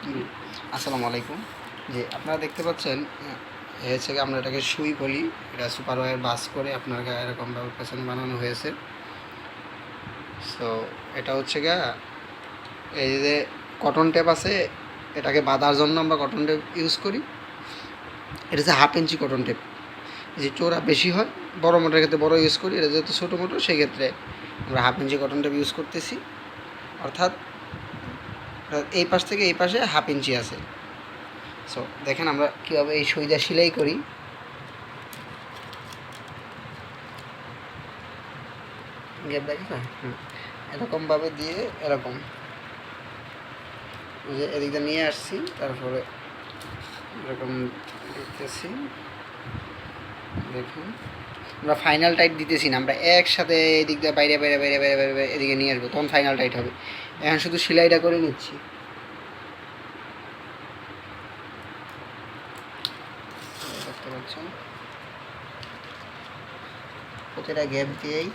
জি, আসসালামু আলাইকুম। জি, আপনারা দেখতে পাচ্ছেন হচ্ছে গিয়ে আমরা এটাকে সুই বলি। এটা সুপার ওয়্যার বাস করে আপনার এরকমভাবে পেছনে বানানো হয়েছে। সো এটা হচ্ছে গিয়ে এই যে কটন টেপ আছে, এটাকে বাঁধার জন্য আমরা কটন টেপ ইউজ করি। এটা হচ্ছে 1/2 ইঞ্চি কটন টেপ। যে চোরা বেশি হয়, বড় মোটরের ক্ষেত্রে বড় ইউজ করি। এটা যেহেতু ছোটো মোটর, সেই ক্ষেত্রে আমরা 1/2 ইঞ্চি কটন টেপ ইউজ করতেছি। অর্থাৎ এই পাশ থেকে এই পাশে 1/2 ইঞ্চি আছে। সো দেখেন আমরা কীভাবে এই সুইটা সেলাই করি। গ্যাপ দেখেছেন? এরকমভাবে দিয়ে এরকম যে এদিকটা নিয়ে আসছি, তারপরে এরকম দিতেছি। দেখুন, আমরা ফাইনাল টাইট দিতেছি না, আমরা একসাথে এদিক দিয়ে বাইরে বাইরে বাইরে বাইরে বাইরে বাইরে এদিকে নিয়ে আসবো, তখন ফাইনাল টাইট হবে। এখন শুধু সেলাইটা করে নিচ্ছি। দেখতে পাচ্ছেন প্রতিটা গ্যাপ দিয়েই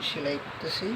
সেলাই করতেছি।